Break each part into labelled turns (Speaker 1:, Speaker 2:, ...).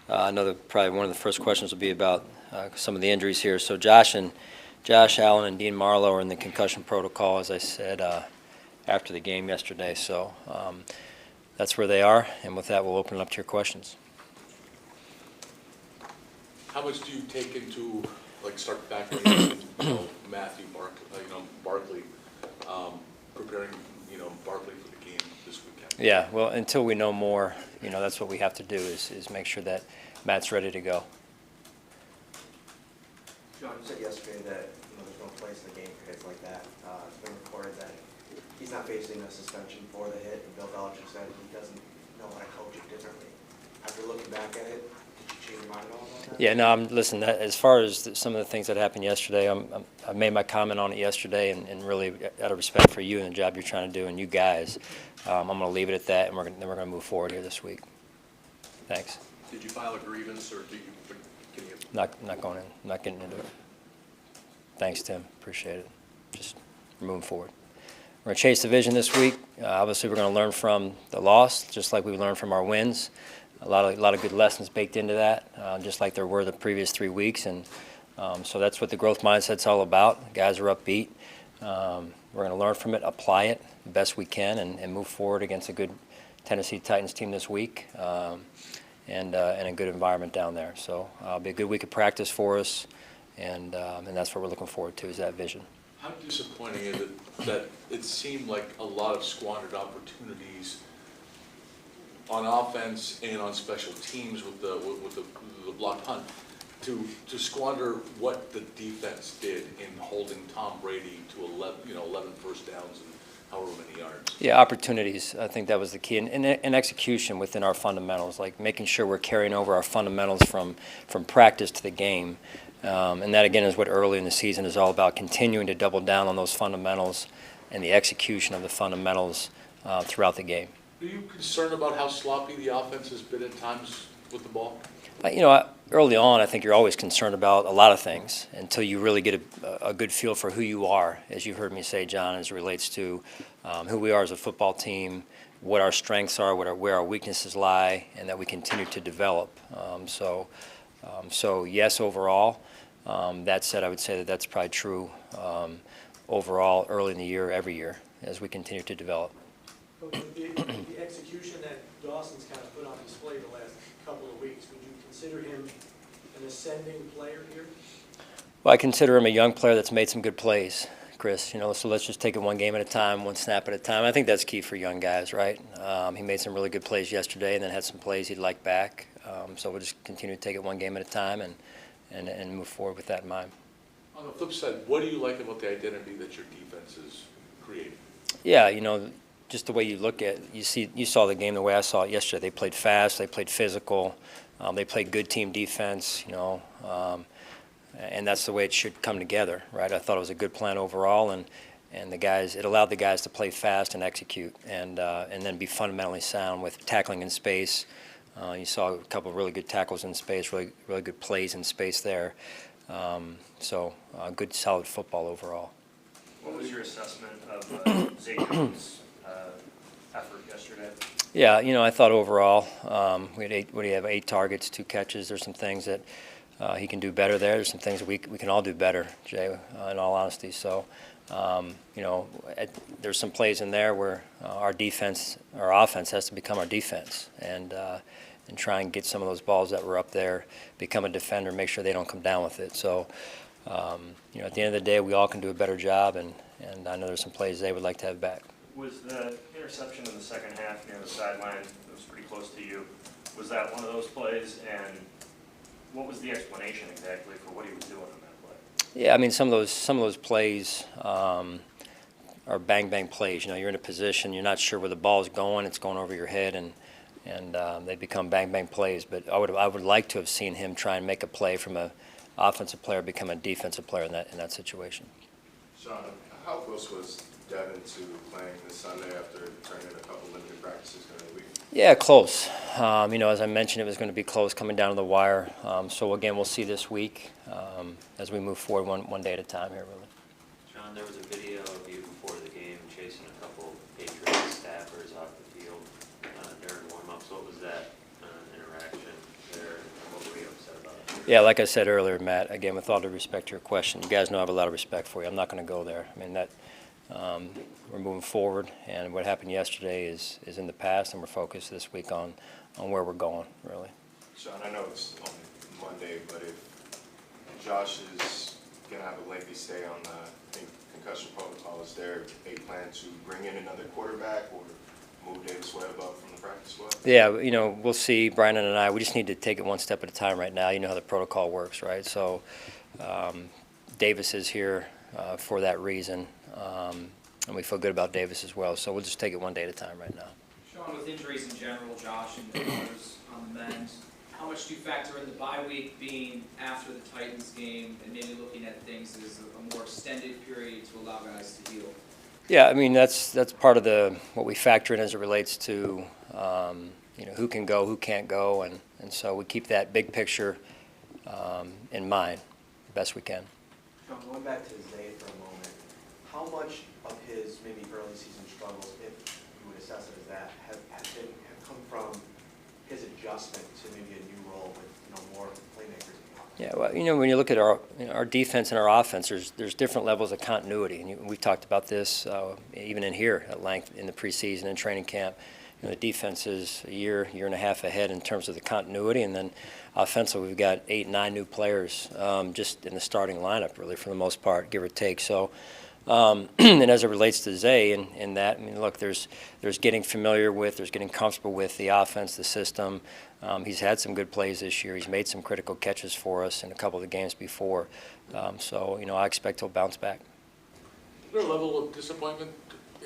Speaker 1: I know that probably one of the first questions will be about some of the injuries here. So Josh Allen and Dean Marlowe are in the concussion protocol, as I said after the game yesterday. So that's where they are, and with that, we'll open it up to your questions.
Speaker 2: How much do you take into, like, start factoring in, Matthew Barkley, preparing, Barkley for the game this weekend?
Speaker 1: Yeah, well, until we know more, that's what we have to do is make sure that Matt's ready to go.
Speaker 3: John, you said yesterday that there's no place in the game for hits like that. It's been reported that he's not facing a suspension for the hit, and Bill Belichick said he doesn't know how to coach it differently. After looking back at it, did you change your mind at all about that?
Speaker 1: Yeah, no, listen, as far as some of the things that happened yesterday, I made my comment on it yesterday, and really out of respect for you and the job you're trying to do and you guys, I'm going to leave it at that, and then we're going to move forward here this week. Thanks.
Speaker 2: Did you file a grievance, or can you?
Speaker 1: Not going in, not getting into it. Thanks, Tim. Appreciate it. Just moving forward. We're going to chase the vision this week. Obviously, we're going to learn from the loss, just like we learned from our wins. A lot of good lessons baked into that, just like there were the previous 3 weeks, and so that's what the growth mindset's all about. The guys are upbeat. We're going to learn from it, apply it the best we can, and move forward against a good Tennessee Titans team this week, and a good environment down there. So it'll be a good week of practice for us, and that's what we're looking forward to, is that vision.
Speaker 2: How disappointing is it that it seemed like a lot of squandered opportunities on offense and on special teams with the block punt to squander what the defense did in holding Tom Brady to 11 first downs and however many yards?
Speaker 1: Yeah, opportunities. I think that was the key, and execution within our fundamentals, like making sure we're carrying over our fundamentals from practice to the game. And that, again, is what early in the season is all about, continuing to double down on those fundamentals and the execution of the fundamentals throughout the game.
Speaker 2: Are you concerned about how sloppy the offense has been at times with the ball?
Speaker 1: Early on, I think you're always concerned about a lot of things until you really get a good feel for who you are, as you heard me say, John, as it relates to who we are as a football team, what our strengths are, where our weaknesses lie, and that we continue to develop. So yes, overall. That said, I would say that that's probably true overall early in the year, every year, as we continue to develop.
Speaker 4: But with the execution that Dawson's kind of put on display the last couple of weeks, would you consider him an ascending player here?
Speaker 1: Well, I consider him a young player that's made some good plays, Chris. So let's just take it one game at a time, one snap at a time. I think that's key for young guys, right? He made some really good plays yesterday, and then had some plays he'd like back. So we'll just continue to take it one game at a time and move forward with that in mind.
Speaker 2: On the flip side, what do you like about the identity that your defense is creating?
Speaker 1: Yeah, just the way you look at it, you saw the game the way I saw it yesterday. They played fast, they played physical, they played good team defense, and that's the way it should come together, right? I thought it was a good plan overall, and it allowed the guys to play fast and execute, and then be fundamentally sound with tackling in space. You saw a couple of really good tackles in space, really good plays in space there. So good, solid football overall.
Speaker 5: What was your assessment of Zay Jones' effort yesterday?
Speaker 1: Yeah, I thought overall we had 8 targets, 2 catches. There's some things that he can do better there. There's some things that we can all do better, Jay, in all honesty. So, there's some plays in there where our offense has to become our defense, and try and get some of those balls that were up there, become a defender, make sure they don't come down with it. So, at the end of the day, we all can do a better job, and I know there's some plays they would like to have back.
Speaker 5: Was the interception in the second half near the sideline, it was pretty close to you, was that one of those plays, and what was the explanation exactly for what he was doing on that play?
Speaker 1: Yeah, I mean, some of those plays are bang plays. You're in a position, you're not sure where the ball's going, it's going over your head, and they become bang plays. But I would like to have seen him try and make a play from an offensive player become a defensive player in that situation.
Speaker 6: Sean, how close was Devin to playing this Sunday after turning in a couple limited practices during the week?
Speaker 1: Yeah, close. As I mentioned, it was going to be close coming down to the wire. So again, we'll see this week as we move forward one day at a time here, really.
Speaker 7: John, there was a video of you before the game chasing a couple Patriots staffers off the field during warm-ups. What was that interaction there?
Speaker 1: Yeah, like I said earlier, Matt, again, with all due respect to your question, you guys know I have a lot of respect for you. I'm not going to go there. I mean, we're moving forward, and what happened yesterday is in the past, and we're focused this week on where we're going, really.
Speaker 6: Sean, I know it's on Monday, but if Josh is going to have a lengthy stay on the, I think, concussion protocol, is there a plan to bring in another quarterback or move Davis Webb up from the practice squad?
Speaker 1: Yeah, we'll see. Brandon and I, we just need to take it one step at a time right now. You know how the protocol works, right? So Davis is here for that reason, and we feel good about Davis as well. So we'll just take it one day at a time right now.
Speaker 8: Sean, with injuries in general, Josh and others on the mend, how much do you factor in the bye week being after the Titans game and maybe looking at things as a more extended period to allow guys to heal?
Speaker 1: Yeah, I mean, that's part of what we factor in as it relates to, who can go, who can't go, and so we keep that big picture in mind the best we can.
Speaker 3: Sean, going back to Zay for a moment, how much of his maybe early season struggles, if you would assess it as that, have come from his adjustment to maybe a new role with more playmakers?
Speaker 1: Yeah, well, when you look at our defense and our offense, there's different levels of continuity, and we've talked about this even in here at length in the preseason and training camp. The defense is a year and a half ahead in terms of the continuity, and then offensively we've got 8, 9 new players just in the starting lineup, really, for the most part, give or take. So, and as it relates to Zay and that, I mean, look, there's getting familiar with, there's getting comfortable with the offense, the system. He's had some good plays this year. He's made some critical catches for us in a couple of the games before. So, I expect he'll bounce back.
Speaker 2: Is there a level of disappointment?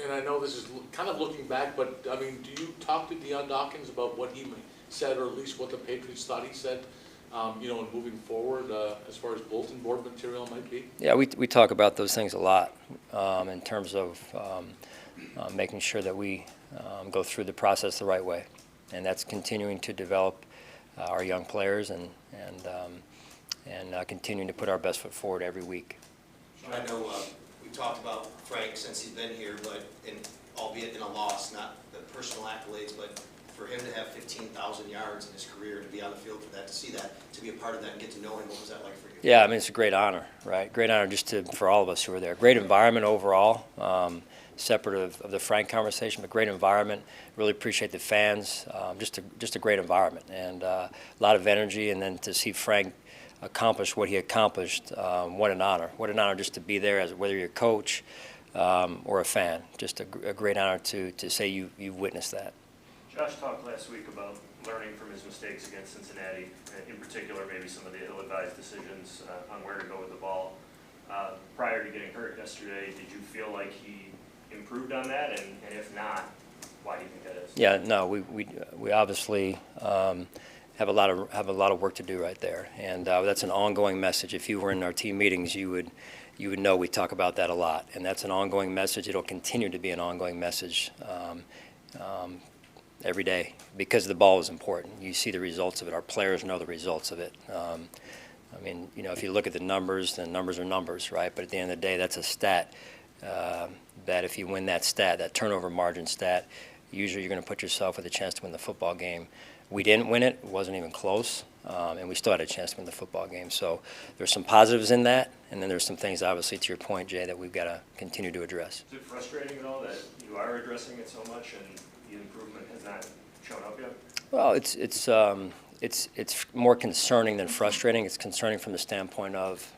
Speaker 2: And I know this is kind of looking back, but, I mean, do you talk to Deion Dawkins about what he said, or at least what the Patriots thought he said, in moving forward as far as bulletin board material might be?
Speaker 1: Yeah, we talk about those things a lot in terms of making sure that we go through the process the right way. And that's continuing to develop our young players and continuing to put our best foot forward every week.
Speaker 9: I know we talked about Frank since he's been here, but albeit in a loss, not the personal accolades, but for him to have 15,000 yards in his career, to be on the field for that, to see that, to be a part of that and get to know him, what was that like for you?
Speaker 1: Yeah, I mean, it's a great honor, right? Great honor for all of us who were there. Great environment overall, separate of the Frank conversation, but great environment. Really appreciate the fans. Just a great environment and a lot of energy. And then to see Frank accomplish what he accomplished, what an honor. What an honor just to be there, as whether you're a coach or a fan. Just a great honor to say you've witnessed that.
Speaker 5: Josh talked last week about learning from his mistakes against Cincinnati, in particular maybe some of the ill-advised decisions on where to go with the ball. Prior to getting hurt yesterday, did you feel like he improved on that? And if not, why do you think that is?
Speaker 1: Yeah, no, we obviously have a lot of work to do right there, and that's an ongoing message. If you were in our team meetings, you would know we talk about that a lot, and that's an ongoing message. It'll continue to be an ongoing message every day because the ball is important. You see the results of it. Our players know the results of it. I mean, if you look at the numbers, then numbers are numbers, right? But at the end of the day, that's a stat that if you win that stat, that turnover margin stat, usually you're going to put yourself with a chance to win the football game. We didn't win it. It wasn't even close, and we still had a chance to win the football game. So there's some positives in that, and then there's some things, obviously, to your point, Jay, that we've got to continue to address.
Speaker 5: Is it frustrating at all that you are addressing it so much and the improvement has not shown up yet?
Speaker 1: Well, it's more concerning than frustrating. It's concerning from the standpoint of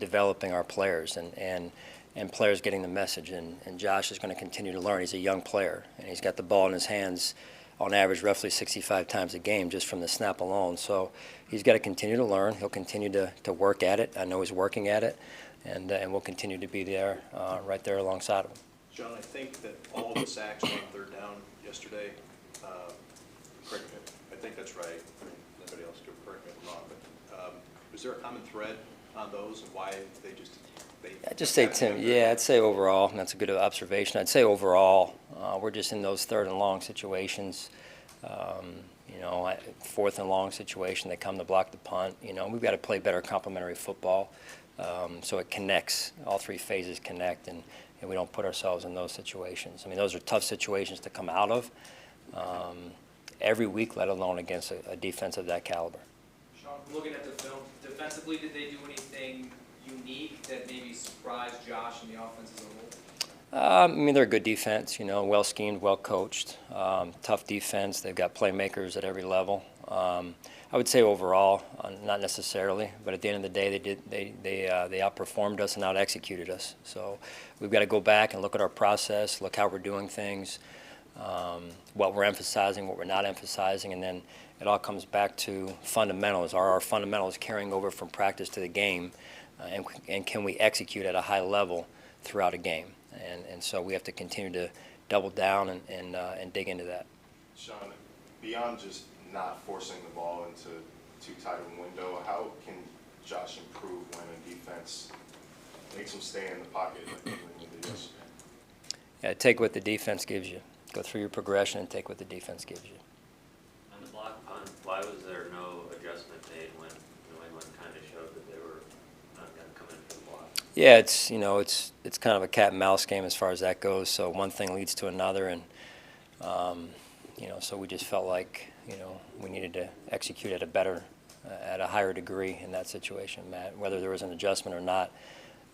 Speaker 1: developing our players and players getting the message. And Josh is going to continue to learn. He's a young player, and he's got the ball in his hands on average roughly 65 times a game just from the snap alone. So he's got to continue to learn. He'll continue to work at it. I know he's working at it, and we'll continue to be there, right there alongside of him.
Speaker 10: John, I think that all of the sacks on third down yesterday, correct me, I think that's right. I mean, anybody else could correct me if I'm wrong, but was there a common thread on those and why they just?
Speaker 1: I'd just say, Tim, yeah, I'd say overall, and that's a good observation. I'd say overall, we're just in those third and long situations. Fourth and long situation, they come to block the punt. We've got to play better complementary football so it connects. All three phases connect, and we don't put ourselves in those situations. I mean, those are tough situations to come out of every week, let alone against a defense of that caliber.
Speaker 8: Sean, looking at the film, defensively, did they do anything unique that maybe surprised Josh and the offense as a whole?
Speaker 1: I mean, they're a good defense, well schemed, well coached, tough defense. They've got playmakers at every level. I would say overall, not necessarily, but at the end of the day, they outperformed us and out executed us. So we've got to go back and look at our process, look how we're doing things, what we're emphasizing, what we're not emphasizing, and then it all comes back to fundamentals. Are our fundamentals carrying over from practice to the game, and can we execute at a high level throughout a game? And so we have to continue to double down and dig into that.
Speaker 6: Sean, beyond just not forcing the ball into too tight a window, how can Josh improve when a defense makes him stay in the pocket like he did yesterday?
Speaker 1: Yeah, take what the defense gives you. Go through your progression and take what the defense gives you.
Speaker 7: On the block punt, why was there no adjustment made when New England kind of showed that they were not going to come in for the block?
Speaker 1: Yeah, it's kind of a cat and mouse game as far as that goes. So one thing leads to another, and so we just felt like we needed to execute at a higher degree in that situation, Matt. Whether there was an adjustment or not,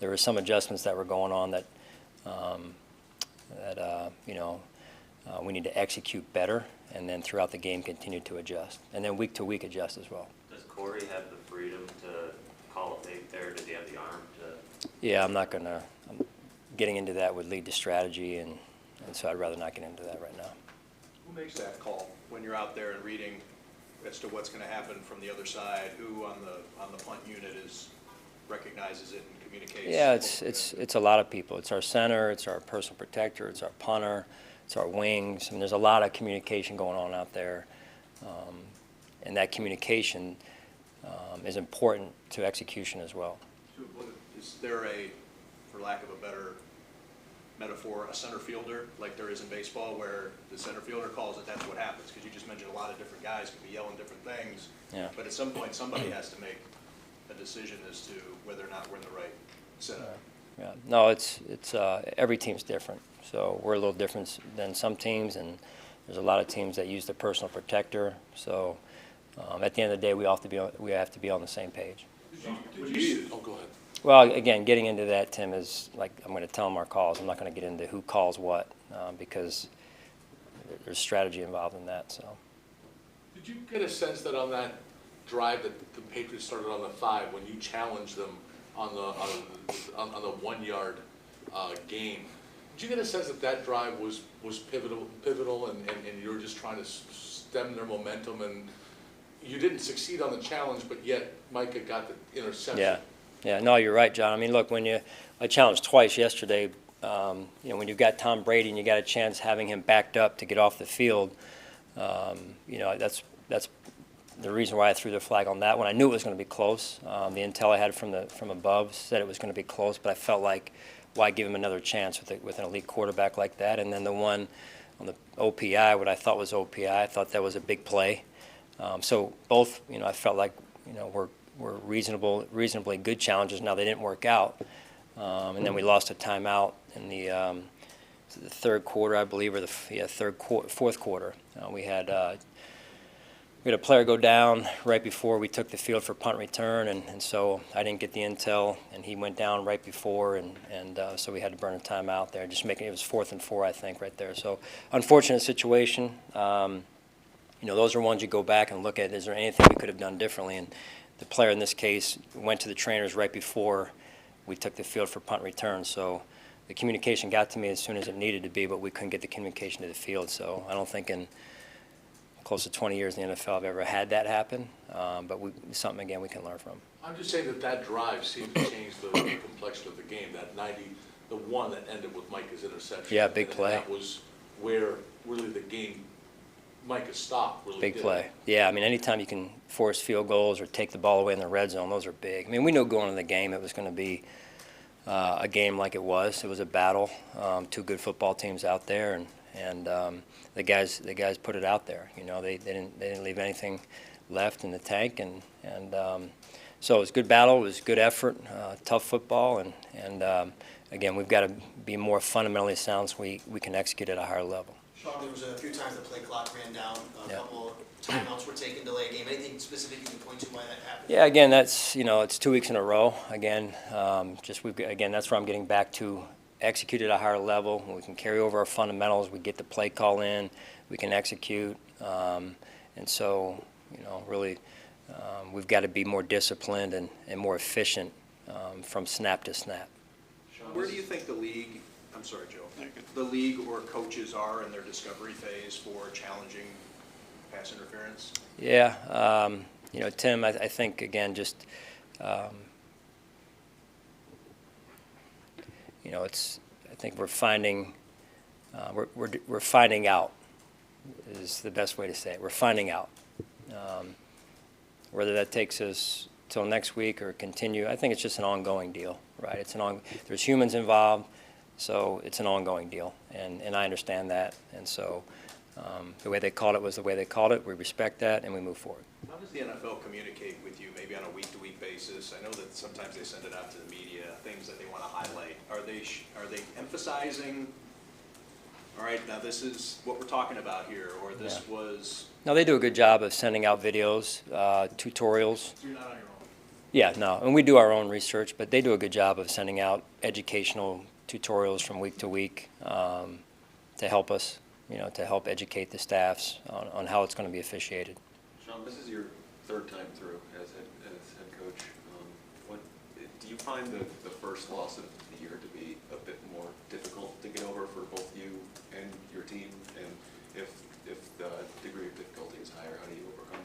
Speaker 1: there were some adjustments that were going on that we need to execute better, and then throughout the game continue to adjust, and then week to week adjust as well.
Speaker 7: Does Corey have the freedom to call a fake there? Does he have the arm to?
Speaker 1: Yeah, getting into that would lead to strategy, and so I'd rather not get into that right now.
Speaker 10: Who makes that call when you're out there and reading as to what's going to happen from the other side? Who on the punt unit recognizes it and communicates?
Speaker 1: Yeah, it's a lot of people. It's our center, it's our personal protector, it's our punter, it's our wings. I mean, there's a lot of communication going on out there, and that communication is important to execution as well.
Speaker 10: Is there for lack of a better metaphor, a center fielder like there is in baseball where the center fielder calls it, that's what happens? Because you just mentioned a lot of different guys could be yelling different things.
Speaker 1: Yeah.
Speaker 10: But at some point, somebody has to make a decision as to whether or not we're in the right setup.
Speaker 1: Yeah. No, it's every team's different. So we're a little different than some teams, and there's a lot of teams that use the personal protector. So at the end of the day, we have to be on the same page.
Speaker 2: Oh, go ahead.
Speaker 1: Well, again, getting into that, Tim, is like I'm going to tell them our calls. I'm not going to get into who calls what because there's strategy involved in that. So.
Speaker 2: Did you get a sense that on that drive that the Patriots started on the 5, when you challenged them on the 1 yard gain, did you get a sense that that drive was pivotal and you were just trying to stem their momentum, and you didn't succeed on the challenge, but yet Micah got the interception?
Speaker 1: Yeah, no, you're right, John. I mean, look, I challenged twice yesterday. When you've got Tom Brady and you got a chance having him backed up to get off the field, that's the reason why I threw the flag on that one. I knew it was going to be close. The intel I had from above said it was going to be close, but I felt like why give him another chance with an elite quarterback like that? And then the one on the OPI, what I thought was OPI, I thought that was a big play. So both, I felt like, were reasonably good challenges. Now they didn't work out, and then we lost a timeout in the third quarter, I believe, or the fourth quarter. We had a player go down right before we took the field for punt return, and so I didn't get the intel, and he went down right before, and so we had to burn a timeout there. It was 4th and 4, I think, right there. So unfortunate situation. Those are ones you go back and look at. Is there anything we could have done differently? And the player in this case went to the trainers right before we took the field for punt return. So the communication got to me as soon as it needed to be, but we couldn't get the communication to the field. So I don't think in close to 20 years in the NFL I've ever had that happen, but it's something, again, we can learn from.
Speaker 2: I'm just saying that drive seemed to change the complexion of the game, the one that ended with Micah's interception.
Speaker 1: Yeah, big play.
Speaker 2: And that was where really the game, Micah stopped, really
Speaker 1: Big
Speaker 2: did.
Speaker 1: play. Yeah, I mean, anytime you can force field goals or take the ball away in the red zone, those are big. I mean, we knew going into the game it was going to be a game like it was. It was a battle, 2 good football teams out there, and the guys put it out there. They didn't leave anything left in the tank, and so it was a good battle. It was good effort, tough football, and again, we've got to be more fundamentally sound so we can execute at a higher level.
Speaker 9: Sean, there was a few times the play clock ran down, a couple timeouts were taken, delay a game, anything specific you can point to why that happened?
Speaker 1: Yeah, again, that's, it's 2 weeks in a row. Again, again, that's where I'm getting back to execute at a higher level. When we can carry over our fundamentals, we get the play call in, we can execute. And so, really, we've got to be more disciplined and more efficient from snap to snap.
Speaker 10: Where do you think the league, I'm sorry, Joe, the league or coaches are in their discovery phase for challenging pass interference?
Speaker 1: Yeah, Tim, I think, again, just, I think we're finding, we're finding out is the best way to say it. We're finding out. Whether that takes us till next week or continue, I think it's just an ongoing deal, right? There's humans involved, so it's an ongoing deal, and I understand that. And so the way they called it was the way they called it. We respect that, and we move forward.
Speaker 10: How does the NFL communicate with you, maybe on a week-to-week basis? I know that sometimes they send it out to the media, things that they want to highlight. Are they emphasizing, all right, now this is what we're talking about here, or this was...
Speaker 1: No, they do a good job of sending out videos, tutorials.
Speaker 10: So you're not on your own?
Speaker 1: Yeah, no, and we do our own research, but they do a good job of sending out educational tutorials from week to week to help us, to help educate the staffs on how it's going to be officiated.
Speaker 11: Sean, this is your third time through as head coach. Do you find the first loss of the year to be a bit more difficult to get over for both you and your team? And if the degree of difficulty is higher, how do you overcome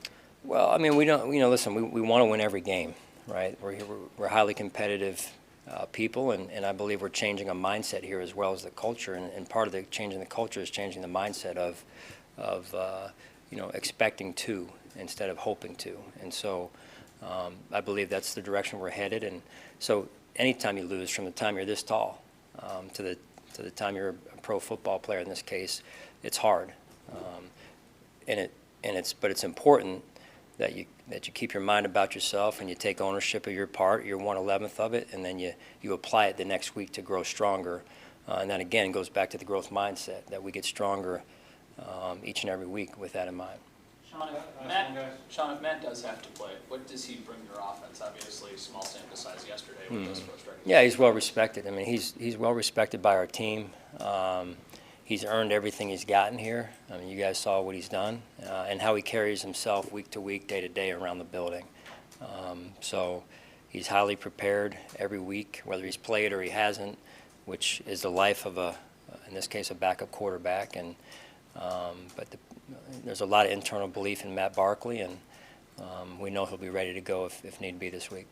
Speaker 11: that?
Speaker 1: Well, I mean, we don't, listen, we want to win every game, right? We're highly competitive people, and I believe we're changing a mindset here as well as the culture. And part of the changing the culture is changing the mindset of expecting to instead of hoping to. And so I believe that's the direction we're headed. And so anytime you lose, from the time you're this tall to the time you're a pro football player in this case, it's hard. But it's important that you keep your mind about yourself and you take ownership of your part, your 1/11th of it, and then you apply it the next week to grow stronger. And that, again, goes back to the growth mindset, that we get stronger each and every week with that in mind.
Speaker 12: Sean, if Matt does have to play, what does he bring to your offense? Obviously, small sample size yesterday with those first regular.
Speaker 1: Yeah, he's well respected. I mean, he's well respected by our team. He's earned everything he's gotten here. I mean, you guys saw what he's done and how he carries himself week to week, day to day around the building. So he's highly prepared every week, whether he's played or he hasn't, which is the life of in this case, a backup quarterback. And there's a lot of internal belief in Matt Barkley, and we know he'll be ready to go if need be this week.